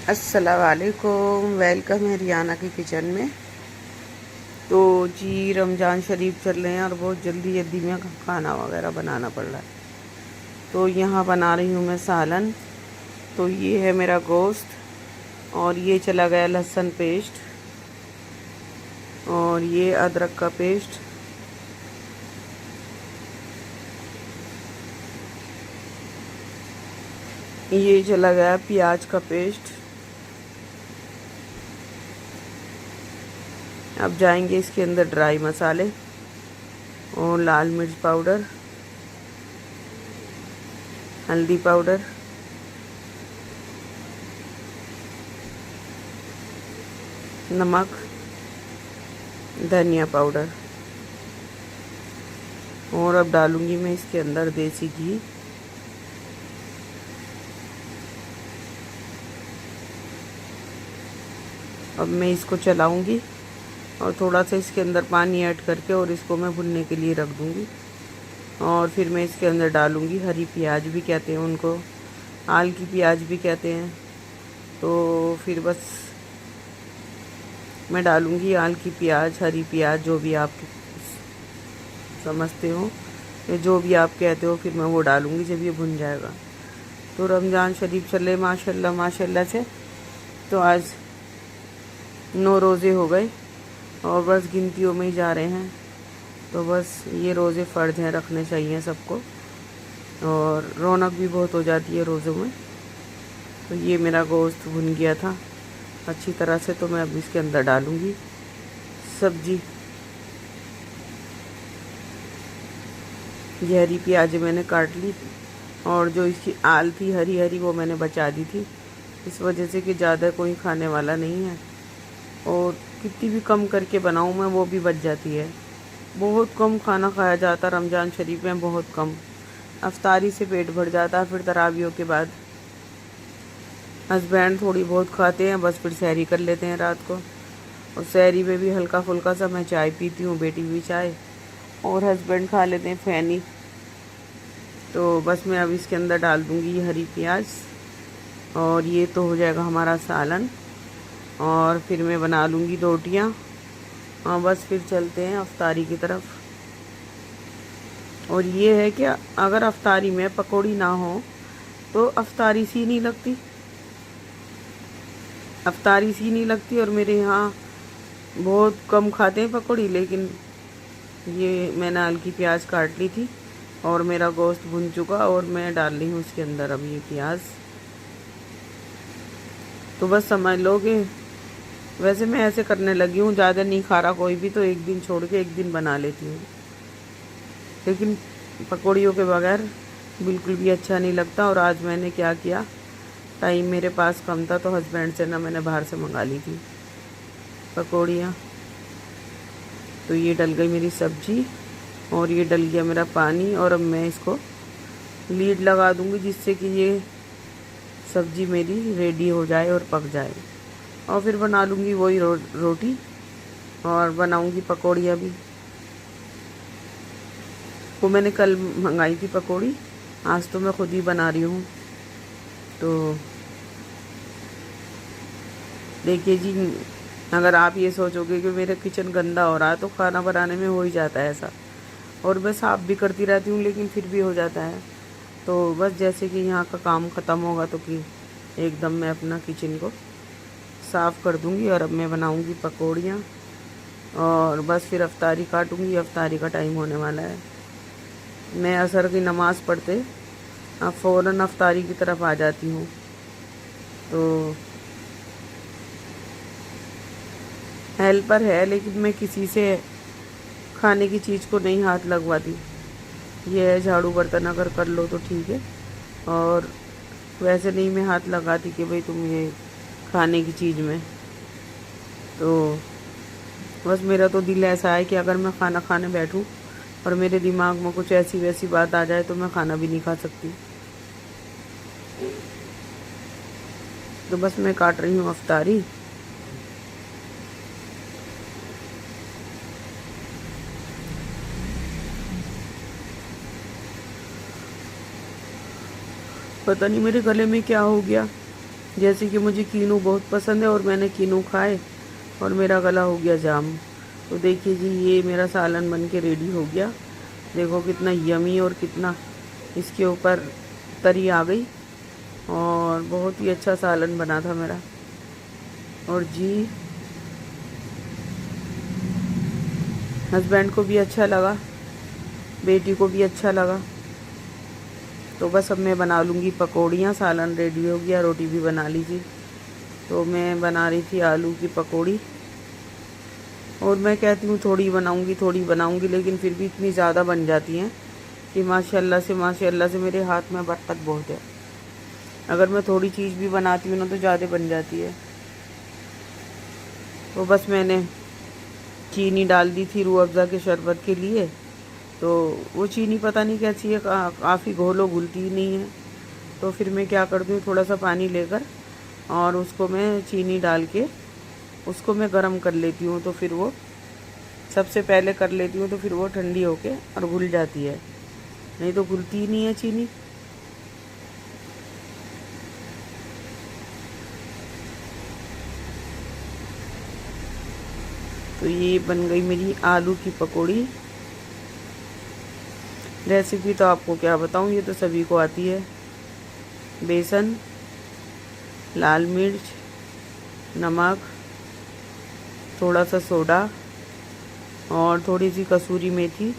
السلام علیکم، ویلکم ہے ریانہ کی کچن میں۔ تو جی رمضان شریف چل رہے ہیں اور بہت جلدی جلدی میں کھانا وغیرہ بنانا پڑ رہا ہے، تو یہاں بنا رہی ہوں میں سالن۔ تو یہ ہے میرا گوشت، اور یہ چلا گیا لہسن پیسٹ، اور یہ ادرک کا پیسٹ، یہ چلا گیا پیاز کا پیسٹ۔ اب جائیں گے اس کے اندر ڈرائی مسالے اور لال مرچ پاؤڈر، ہلدی پاؤڈر، نمک، دھنیا پاؤڈر، اور اب ڈالوں گی میں اس کے اندر دیسی گھی۔ اب میں اس کو چلاؤں گی اور تھوڑا سا اس کے اندر پانی ایڈ کر کے اور اس کو میں بھننے کے لیے رکھ دوں گی، اور پھر میں اس کے اندر ڈالوں گی ہری پیاز بھی کہتے ہیں ان کو، آل کی پیاز بھی کہتے ہیں۔ تو پھر بس میں ڈالوں گی آل کی پیاز، ہری پیاز، جو بھی آپ سمجھتے ہو، جو بھی آپ کہتے ہو، پھر میں وہ ڈالوں گی جب یہ بھن جائے گا۔ تو رمضان شریف چلے ماشاء اللہ سے، تو آج 9 روزے ہو گئے اور بس گنتیوں میں ہی جا رہے ہیں۔ تو بس یہ روزے فرض ہیں، رکھنے چاہیے سب کو، اور رونق بھی بہت ہو جاتی ہے روزوں میں۔ تو یہ میرا گوشت بھن گیا تھا اچھی طرح سے، تو میں اب اس کے اندر ڈالوں گی سبزی۔ یہ ہری پیاز میں نے کاٹ لی، اور جو اس کی آل تھی ہری ہری وہ میں نے بچا دی تھی، اس وجہ سے کہ زیادہ کوئی کھانے والا نہیں ہے، اور کتنی بھی کم کر کے بناؤں میں وہ بھی بچ جاتی ہے۔ بہت کم کھانا کھایا جاتا رمضان شریف میں، بہت کم، افطاری سے پیٹ بھر جاتا ہے، پھر تراویحوں کے بعد ہسبینڈ تھوڑی بہت کھاتے ہیں، بس پھر سحری کر لیتے ہیں رات کو، اور سحری میں بھی ہلکا پھلکا سا میں چائے پیتی ہوں، بیٹی بھی چائے، اور ہسبینڈ کھا لیتے ہیں فینی۔ تو بس میں اب اس کے اندر ڈال دوں گی یہ ہری پیاز، اور یہ تو ہو جائے گا ہمارا سالن، اور پھر میں بنا لوں گی روٹیاں، اور بس پھر چلتے ہیں افطاری کی طرف۔ اور یہ ہے کہ اگر افطاری میں پکوڑی نہ ہو تو افطاری سی نہیں لگتی، اور میرے یہاں بہت کم کھاتے ہیں پکوڑی، لیکن یہ میں نے ہلکی پیاز کاٹ لی تھی، اور میرا گوشت بھن چکا، اور میں ڈال رہی ہوں اس کے اندر اب یہ پیاز۔ تو بس سمجھ لو کہ ویسے میں ایسے کرنے لگی ہوں، زیادہ نہیں کھا رہا کوئی بھی تو ایک دن چھوڑ کے ایک دن بنا لیتی ہوں، لیکن پکوڑیوں کے بغیر بالکل بھی اچھا نہیں لگتا۔ اور آج میں نے کیا کیا، ٹائم میرے پاس کم تھا تو ہسبینڈ سے میں نے باہر سے منگا لی تھی پکوڑیاں۔ تو یہ ڈل گئی میری سبزی، اور یہ ڈل گیا میرا پانی، اور اب میں اس کو لیڈ لگا دوں گی جس سے کہ یہ سبزی میری ریڈی ہو جائے اور پک جائے، اور پھر بنا لوں گی وہی روٹی، اور بناؤں گی پکوڑیاں بھی۔ وہ میں نے کل منگائی تھی پکوڑی، آج تو میں خود ہی بنا رہی ہوں۔ تو دیکھیے جی، اگر آپ یہ سوچو گے کہ میرا کچن گندا ہو رہا ہے تو کھانا بنانے میں ہو ہی جاتا ہے ایسا، اور میں صاف بھی کرتی رہتی ہوں لیکن پھر بھی ہو جاتا ہے۔ تو بس جیسے کہ یہاں کا کام ختم ہوگا تو کہ ایک دم میں اپنا کچن کو صاف کر دوں گی، اور اب میں بناؤں گی پکوڑیاں، اور بس پھر افطاری کاٹوں گی، افطاری کا ٹائم ہونے والا ہے۔ میں عصر کی نماز پڑھتے اب فوراً افطاری کی طرف آ جاتی ہوں۔ تو ہیلپر ہے لیکن میں کسی سے کھانے کی چیز کو نہیں ہاتھ لگواتی، یہ ہے جھاڑو برتن اگر کر لو تو ٹھیک ہے، اور ویسے نہیں میں ہاتھ لگاتی کہ بھئی تم یہ کھانے کی چیز میں۔ تو بس میرا تو دل ایسا ہے کہ اگر میں کھانا کھانے بیٹھوں اور میرے دماغ میں کچھ ایسی ویسی بات آ جائے تو میں کھانا بھی نہیں کھا سکتی۔ تو بس میں کاٹ رہی ہوں افطاری۔ پتہ نہیں میرے گلے میں کیا ہو گیا، جیسے کہ مجھے کینو بہت پسند ہے اور میں نے کینو کھائے اور میرا گلا ہو گیا جام. تو دیکھیے جی یہ میرا سالن بن کے ریڈی ہو گیا. دیکھو کتنا یمی اور کتنا اس کے اوپر تری آ گئی اور بہت ہی اچھا سالن بنا تھا میرا. اور جی ہسبینڈ کو بھی اچھا لگا, بیٹی کو بھی اچھا لگا. تو بس اب میں بنا لوں گی پکوڑیاں. سالن ریڈی ہو گیا, روٹی بھی بنا لی تھی. تو میں بنا رہی تھی آلو کی پکوڑی. اور میں کہتی ہوں تھوڑی بناؤں گی لیکن پھر بھی اتنی زیادہ بن جاتی ہیں کہ ماشاء اللہ سے میرے ہاتھ میں برکت بہت ہے. اگر میں تھوڑی چیز بھی بناتی ہوں نا تو زیادہ بن جاتی ہے. تو بس میں نے چینی ڈال دی تھی روح افزا کے شربت کے لیے. تو وہ چینی پتہ نہیں کیسی ہے, کافی گھولو گھلتی ہی نہیں ہے. تو پھر میں کیا کرتی ہوں, تھوڑا سا پانی لے کر اور اس کو میں چینی ڈال کے اس کو میں گرم کر لیتی ہوں. تو پھر وہ سب سے پہلے کر لیتی ہوں تو پھر وہ ٹھنڈی ہو کے اور گھل جاتی ہے, نہیں تو گھلتی ہی نہیں ہے چینی. تو یہ بن گئی میری آلو کی پکوڑی. ریسیپی تو آپ کو کیا بتاؤں, یہ تو سبھی کو آتی ہے. بیسن, لال مرچ, نمک, تھوڑا سا سوڈا اور تھوڑی سی کسوری میتھی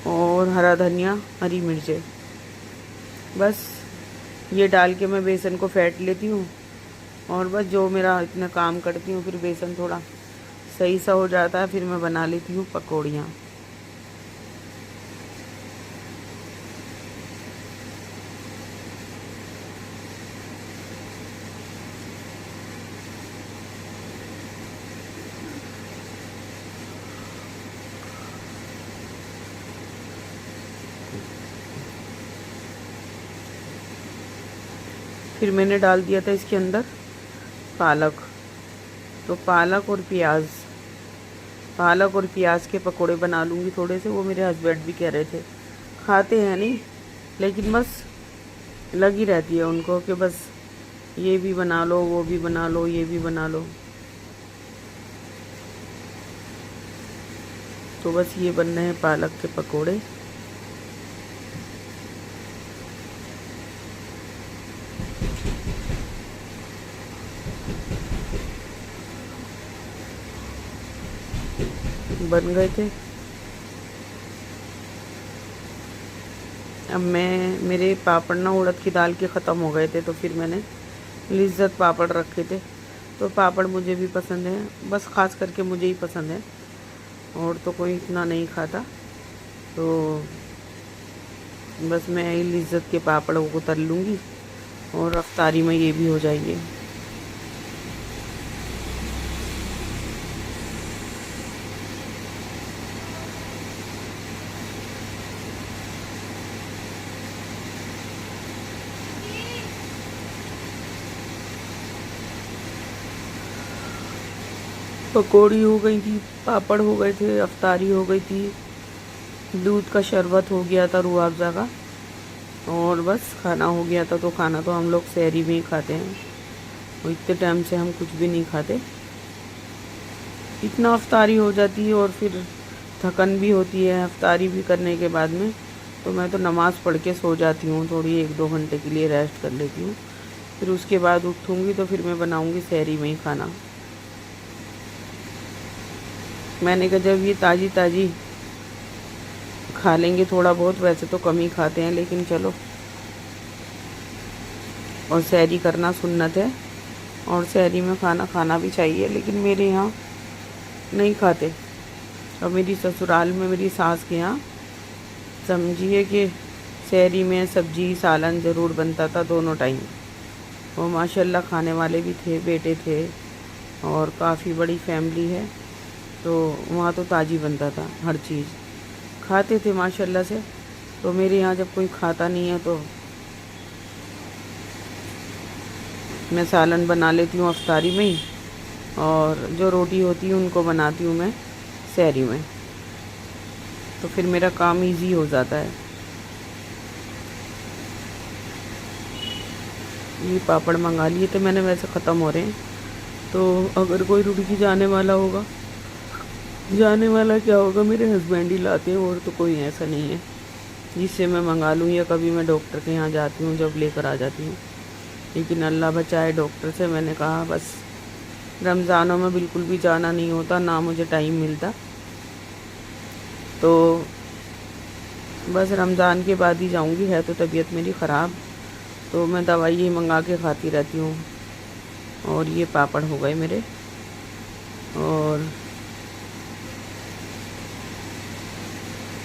اور ہرا دھنیا, ہری مرچیں. بس یہ ڈال کے میں بیسن کو پھینٹ لیتی ہوں اور بس جو میرا اتنا کام کرتی ہوں. پھر بیسن تھوڑا صحیح سا ہو جاتا ہے, پھر میں بنا لیتی ہوں پکوڑیاں. پھر میں نے ڈال دیا تھا اس کے اندر پالک. تو پالک اور پیاز کے پکوڑے بنا لوں گی تھوڑے سے. وہ میرے ہسبینڈ بھی کہہ رہے تھے, کھاتے ہیں نہیں لیکن بس لگی رہتی ہے ان کو کہ بس یہ بھی بنا لو, وہ بھی بنا لو, یہ بھی بنا لو. تو بس یہ بن رہے ہیں پالک کے پکوڑے. بن گئے تھے. اب میرے پاپڑ نہ اڑد کی دال کے ختم ہو گئے تھے تو پھر میں نے لذت پاپڑ رکھے تھے. تو پاپڑ مجھے بھی پسند ہیں, بس خاص کر کے مجھے ہی پسند ہے, اور تو کوئی اتنا نہیں کھاتا. تو بس میں لذت کے پاپڑوں کو تل لوں گی اور افطاری میں یہ بھی ہو جائیں گے. پکوڑی ہو گئی تھی, پاپڑ ہو گئے تھے, افطاری ہو گئی تھی, دودھ کا شربت ہو گیا تھا روح افزا کا, اور بس کھانا ہو گیا تھا. تو کھانا تو ہم لوگ سحری میں ہی کھاتے ہیں, اور اتنے ٹائم سے ہم کچھ بھی نہیں کھاتے. اتنا افطاری ہو جاتی ہے اور پھر تھکن بھی ہوتی ہے افطاری بھی کرنے کے بعد میں. تو میں تو نماز پڑھ کے سو جاتی ہوں, تھوڑی 1-2 گھنٹے کے لیے ریسٹ کر لیتی ہوں. پھر اس کے بعد اٹھوں گی تو پھر میں بناؤں گی سحری میں ہی کھانا. میں نے کہا جب یہ تازی کھا لیں گے تھوڑا بہت, ویسے تو کم ہی کھاتے ہیں لیکن چلو, اور سحری کرنا سنت ہے اور سحری میں کھانا بھی چاہیے. لیکن میرے یہاں نہیں کھاتے. اور میری سسرال میں میری ساس کے یہاں سمجھیے کہ سحری میں سبزی سالن ضرور بنتا تھا دونوں ٹائم. وہ ماشاءاللہ کھانے والے بھی تھے, بیٹے تھے اور کافی بڑی فیملی ہے. تو وہاں تو تازی بنتا تھا, ہر چیز کھاتے تھے ماشاءاللہ سے. تو میرے یہاں جب کوئی کھاتا نہیں ہے تو میں سالن بنا لیتی ہوں افطاری میں ہی, اور جو روٹی ہوتی ہے ان کو بناتی ہوں میں سحری میں. تو پھر میرا کام ایزی ہو جاتا ہے. یہ پاپڑ منگا لیے تھے میں نے، ویسے ختم ہو رہے ہیں، تو اگر کوئی رڑکی جانے والا ہوگا، جانے والا کیا ہوگا، میرے ہسبینڈ ہی لاتے ہیں، اور تو کوئی ایسا نہیں ہے جس سے میں منگا لوں، یا کبھی میں ڈاکٹر کے یہاں جاتی ہوں جب لے کر آ جاتی ہوں، لیکن اللہ بچائے ڈاکٹر سے۔ میں نے کہا بس رمضانوں میں بالکل بھی جانا نہیں ہوتا، نہ مجھے ٹائم ملتا، تو بس رمضان کے بعد ہی جاؤں گی، ہے تو طبیعت میری خراب، تو میں دوائی ہی منگا کے کھاتی رہتی ہوں۔ اور یہ پاپڑ ہو گئے میرے، اور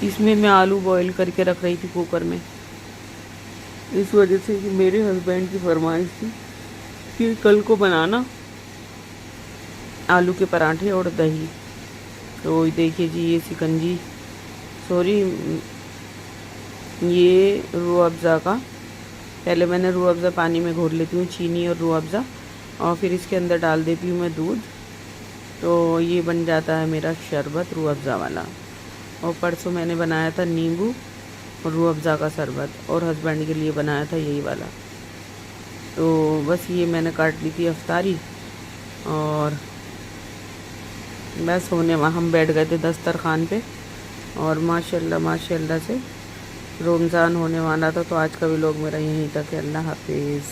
اس میں آلو بوائل کر کے رکھ رہی تھی کوکر میں، اس وجہ سے کہ میرے ہسبینڈ کی فرمائش تھی کہ کل کو بنانا آلو کے پراٹھے اور دہی۔ تو دیکھیے جی، یہ سکنجی، سوری، یہ روح افزا کا، پہلے میں نے روح افزا پانی میں گھول لیتی ہوں، چینی اور روح افزا، اور پھر اس کے اندر ڈال دیتی ہوں میں دودھ، تو یہ بن جاتا ہے میرا شربت روح افزا والا۔ اور پرسوں میں نے بنایا تھا نیمبو اور روح افزا کا شربت، اور ہسبینڈ کے لیے بنایا تھا یہی والا۔ تو بس یہ میں نے کاٹ لی تھی افطاری، اور بس ہم بیٹھ گئے تھے دسترخوان پہ، اور ماشاءاللہ سے رمضان ہونے والا تھا، تو آج کا ولاگ میرا یہیں تک ہے۔ اللہ حافظ۔